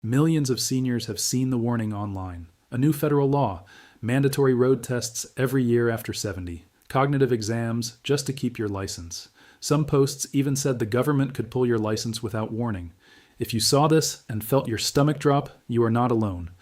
Millions of seniors have seen the warning online. A new federal law, mandatory road tests every year after 70, cognitive exams just to keep your license. Some posts even said the government could pull your license without warning. If you saw this and felt your stomach drop, you are not alone.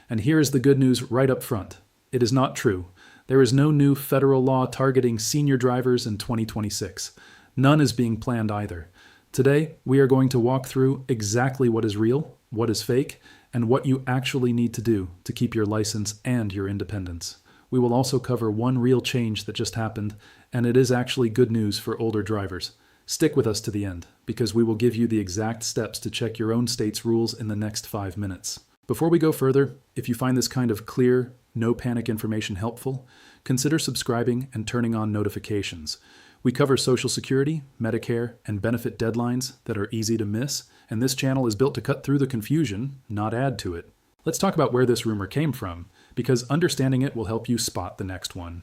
And here is the good news right up front. It is not true. There is no new federal law targeting senior drivers in 2026. None is being planned either. Today, we are going to walk through exactly what is real, what is fake, and what you actually need to do to keep your license and your independence. We will also cover one real change that just happened, and it is actually good news for older drivers. Stick with us to the end, because we will give you the exact steps to check your own state's rules in the next 5 minutes. Before we go further, if you find this kind of clear, no panic information helpful, consider subscribing and turning on notifications. We cover Social Security, Medicare, and benefit deadlines that are easy to miss, and this channel is built to cut through the confusion, not add to it. Let's talk about where this rumor came from, because understanding it will help you spot the next one.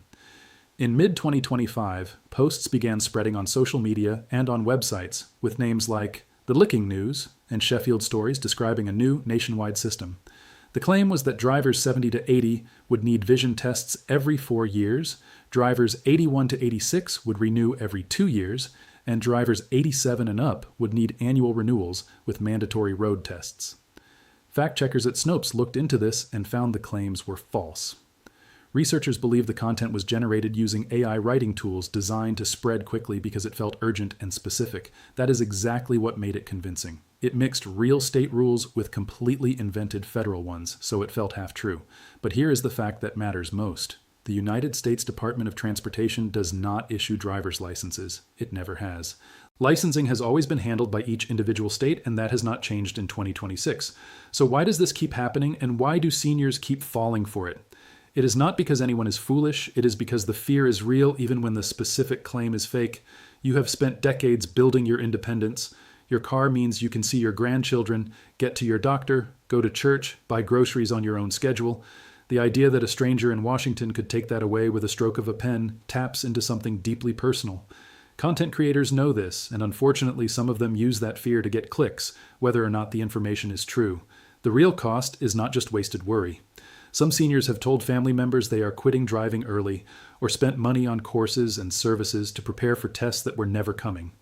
In mid-2025, posts began spreading on social media and on websites with names like The Licking News and Sheffield Stories describing a new nationwide system. The claim was that drivers 70 to 80 would need vision tests every 4 years, drivers 81 to 86 would renew every 2 years, and drivers 87 and up would need annual renewals with mandatory road tests. Fact-checkers at Snopes looked into this and found the claims were false. Researchers believe the content was generated using AI writing tools designed to spread quickly because it felt urgent and specific. That is exactly what made it convincing. It mixed real state rules with completely invented federal ones, so it felt half true. But here is the fact that matters most. The United States Department of Transportation does not issue driver's licenses. It never has. Licensing has always been handled by each individual state, and that has not changed in 2026. So why does this keep happening, and why do seniors keep falling for it? It is not because anyone is foolish, it is because the fear is real even when the specific claim is fake. You have spent decades building your independence. Your car means you can see your grandchildren, get to your doctor, go to church, buy groceries on your own schedule. The idea that a stranger in Washington could take that away with a stroke of a pen taps into something deeply personal. Content creators know this, and unfortunately some of them use that fear to get clicks, whether or not the information is true. The real cost is not just wasted worry. Some seniors have told family members they are quitting driving early, or spent money on courses and services to prepare for tests that were never coming.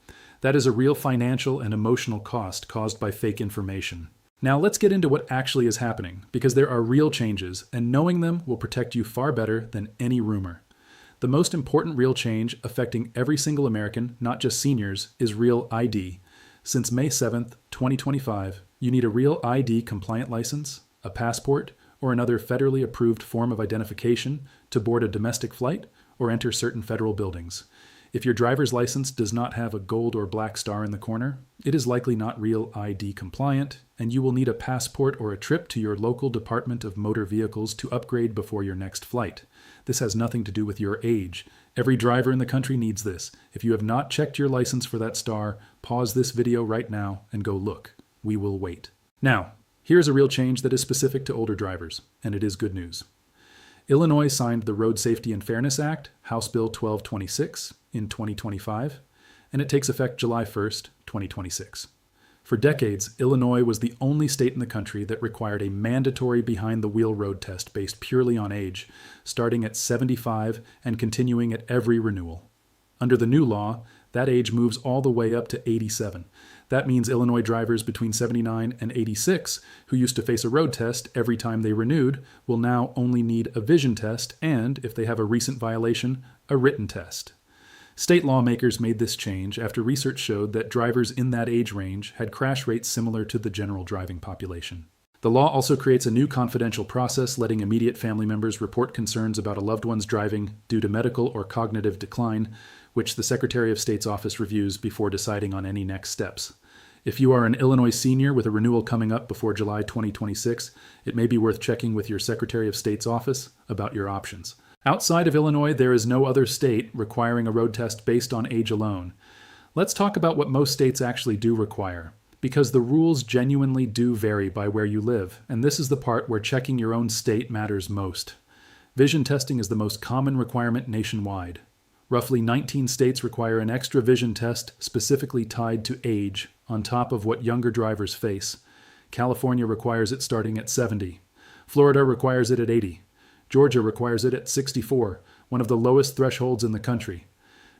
That is a real financial and emotional cost caused by fake information. Now let's get into what actually is happening, because there are real changes, and knowing them will protect you far better than any rumor. The most important real change affecting every single American, not just seniors, is Real ID. Since May 7th, 2025, you need a Real ID compliant license, a passport, or another federally approved form of identification to board a domestic flight or enter certain federal buildings. If your driver's license does not have a gold or black star in the corner, it is likely not Real ID compliant, and you will need a passport or a trip to your local Department of Motor Vehicles to upgrade before your next flight. This has nothing to do with your age. Every driver in the country needs this. If you have not checked your license for that star, pause this video right now and go look. We will wait. Now, here's a real change that is specific to older drivers, and it is good news. Illinois signed the Road Safety and Fairness Act, House Bill 1226, in 2025, and it takes effect July 1st, 2026. For decades, Illinois was the only state in the country that required a mandatory behind-the-wheel road test based purely on age, starting at 75 and continuing at every renewal. Under the new law, that age moves all the way up to 87. That means Illinois drivers between 79 and 86, who used to face a road test every time they renewed, will now only need a vision test and, if they have a recent violation, a written test. State lawmakers made this change after research showed that drivers in that age range had crash rates similar to the general driving population. The law also creates a new confidential process letting immediate family members report concerns about a loved one's driving due to medical or cognitive decline, which the Secretary of State's office reviews before deciding on any next steps. If you are an Illinois senior with a renewal coming up before July 2026, it may be worth checking with your Secretary of State's office about your options. Outside of Illinois, there is no other state requiring a road test based on age alone. Let's talk about what most states actually do require, because the rules genuinely do vary by where you live, and this is the part where checking your own state matters most. Vision testing is the most common requirement nationwide. Roughly 19 states require an extra vision test specifically tied to age, on top of what younger drivers face. California requires it starting at 70. Florida requires it at 80. Georgia requires it at 64, one of the lowest thresholds in the country.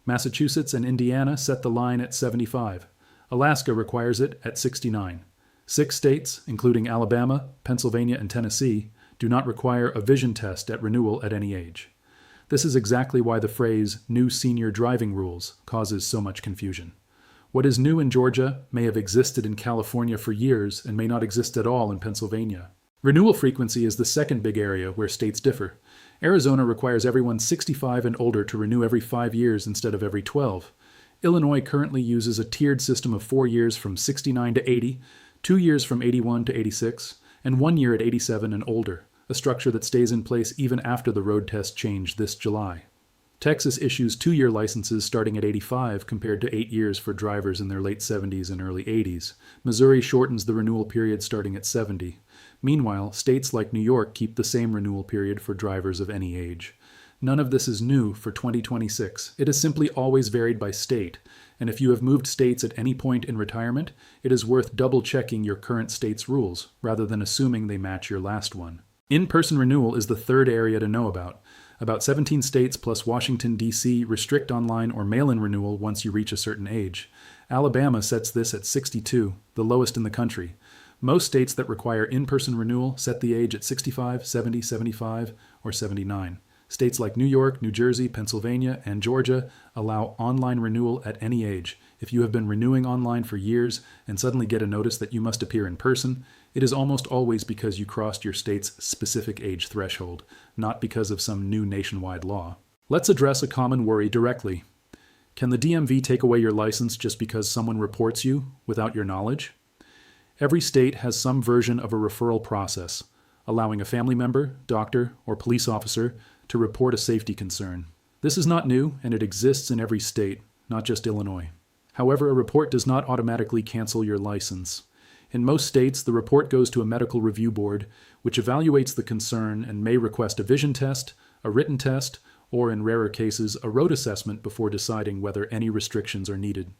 Massachusetts and Indiana set the line at 75. Alaska requires it at 69. 6 states, including Alabama, Pennsylvania, and Tennessee, do not require a vision test at renewal at any age. This is exactly why the phrase new senior driving rules causes so much confusion. What is new in Georgia may have existed in California for years and may not exist at all in Pennsylvania. Renewal frequency is the second big area where states differ. Arizona requires everyone 65 and older to renew every 5 years instead of every 12. Illinois currently uses a tiered system of 4 years from 69 to 80, 2 years from 81 to 86, and 1 year at 87 and older, a structure that stays in place even after the road test change this July. Texas issues 2-year licenses starting at 85 compared to 8 years for drivers in their late 70s and early 80s. Missouri shortens the renewal period starting at 70. Meanwhile, states like New York keep the same renewal period for drivers of any age. None of this is new for 2026. It has simply always varied by state, and if you have moved states at any point in retirement, it is worth double-checking your current state's rules, rather than assuming they match your last one. In-person renewal is the third area to know about. About 17 states plus Washington, D.C. restrict online or mail-in renewal once you reach a certain age. Alabama sets this at 62, the lowest in the country. Most states that require in-person renewal set the age at 65, 70, 75, or 79. States like New York, New Jersey, Pennsylvania, and Georgia allow online renewal at any age. If you have been renewing online for years and suddenly get a notice that you must appear in person, it is almost always because you crossed your state's specific age threshold, not because of some new nationwide law. Let's address a common worry directly. Can the DMV take away your license just because someone reports you without your knowledge? Every state has some version of a referral process, allowing a family member, doctor, or police officer to report a safety concern. This is not new, and it exists in every state, not just Illinois. However, a report does not automatically cancel your license. In most states, the report goes to a medical review board, which evaluates the concern and may request a vision test, a written test, or in rarer cases, a road assessment before deciding whether any restrictions are needed.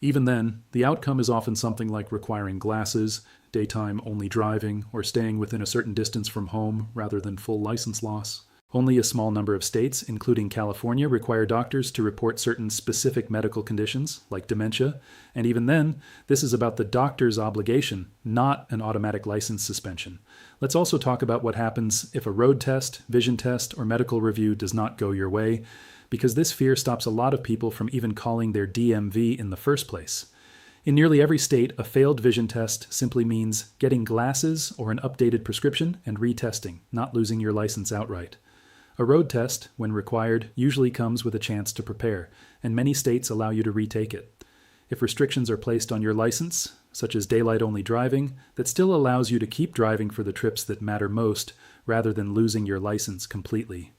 Even then, the outcome is often something like requiring glasses, daytime-only driving, or staying within a certain distance from home rather than full license loss. Only a small number of states, including California, require doctors to report certain specific medical conditions, like dementia, and even then, this is about the doctor's obligation, not an automatic license suspension. Let's also talk about what happens if a road test, vision test, or medical review does not go your way, because this fear stops a lot of people from even calling their DMV in the first place. In nearly every state, a failed vision test simply means getting glasses or an updated prescription and retesting, not losing your license outright. A road test, when required, usually comes with a chance to prepare, and many states allow you to retake it. If restrictions are placed on your license, such as daylight-only driving, that still allows you to keep driving for the trips that matter most, rather than losing your license completely.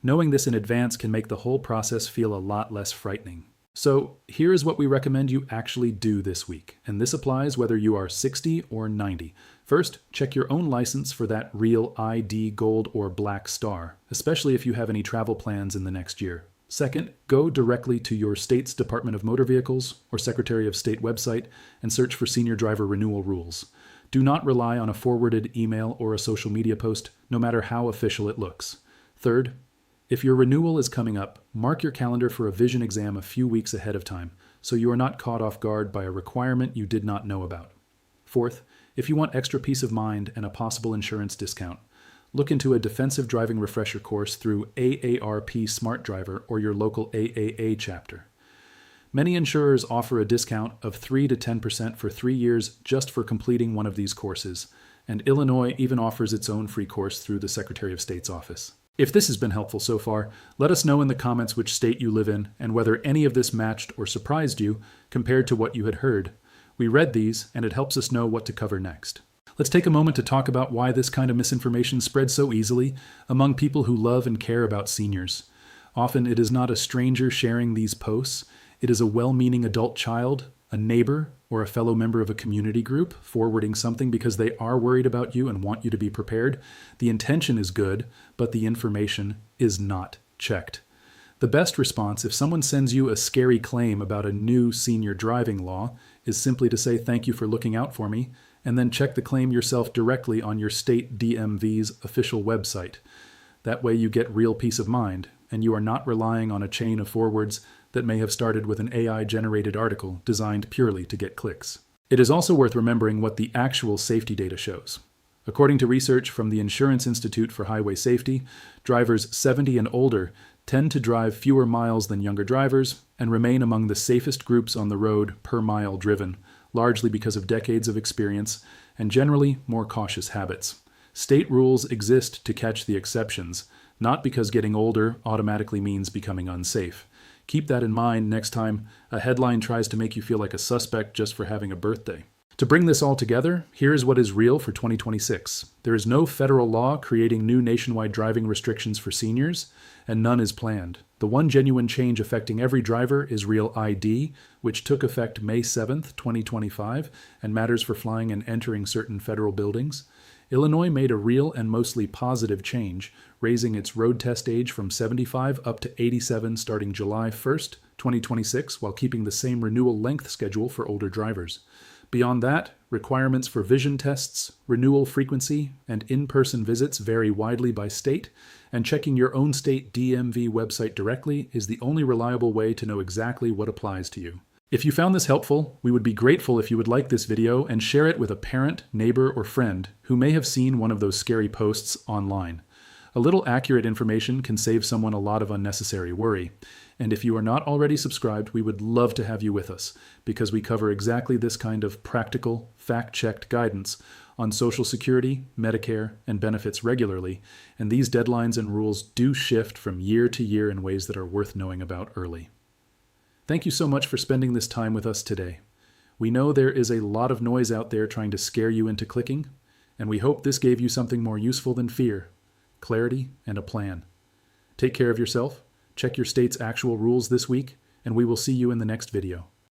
Knowing this in advance can make the whole process feel a lot less frightening. So, here is what we recommend you actually do this week, and this applies whether you are 60 or 90. First, check your own license for that real ID gold or black star, especially if you have any travel plans in the next year. Second, go directly to your state's Department of Motor Vehicles or Secretary of State website and search for senior driver renewal rules. Do not rely on a forwarded email or a social media post, no matter how official it looks. Third, if your renewal is coming up, mark your calendar for a vision exam a few weeks ahead of time, so you are not caught off guard by a requirement you did not know about. Fourth, if you want extra peace of mind and a possible insurance discount, look into a defensive driving refresher course through AARP Smart Driver or your local AAA chapter. Many insurers offer a discount of 3 to 10% for 3 years just for completing one of these courses, and Illinois even offers its own free course through the Secretary of State's office. If this has been helpful so far, let us know in the comments which state you live in and whether any of this matched or surprised you compared to what you had heard. We read these, and it helps us know what to cover next. Let's take a moment to talk about why this kind of misinformation spreads so easily among people who love and care about seniors. Often it is not a stranger sharing these posts. It is a well-meaning adult child, a neighbor, or a fellow member of a community group forwarding something because they are worried about you and want you to be prepared. The intention is good, but the information is not checked. The best response, if someone sends you a scary claim about a new senior driving law, is simply to say thank you for looking out for me and then check the claim yourself directly on your state DMV's official website. That way you get real peace of mind, and you are not relying on a chain of forwards that may have started with an AI-generated article designed purely to get clicks. It is also worth remembering what the actual safety data shows. According to research from the Insurance Institute for Highway Safety, drivers 70 and older tend to drive fewer miles than younger drivers and remain among the safest groups on the road per mile driven, largely because of decades of experience and generally more cautious habits. State rules exist to catch the exceptions, not because getting older automatically means becoming unsafe. Keep that in mind next time a headline tries to make you feel like a suspect just for having a birthday. To bring this all together, here is what is real for 2026. There is no federal law creating new nationwide driving restrictions for seniors, and none is planned. The one genuine change affecting every driver is Real ID, which took effect May 7th, 2025, and matters for flying and entering certain federal buildings. Illinois made a real and mostly positive change, raising its road test age from 75 up to 87 starting July 1st, 2026, while keeping the same renewal length schedule for older drivers. Beyond that, requirements for vision tests, renewal frequency, and in-person visits vary widely by state, and checking your own state DMV website directly is the only reliable way to know exactly what applies to you. If you found this helpful, we would be grateful if you would like this video and share it with a parent, neighbor, or friend who may have seen one of those scary posts online. A little accurate information can save someone a lot of unnecessary worry. And if you are not already subscribed, we would love to have you with us, because we cover exactly this kind of practical, fact-checked guidance on Social Security, Medicare, and benefits regularly, and these deadlines and rules do shift from year to year in ways that are worth knowing about early. Thank you so much for spending this time with us today. We know there is a lot of noise out there trying to scare you into clicking, and we hope this gave you something more useful than fear, clarity, and a plan. Take care of yourself. Check your state's actual rules this week, and we will see you in the next video.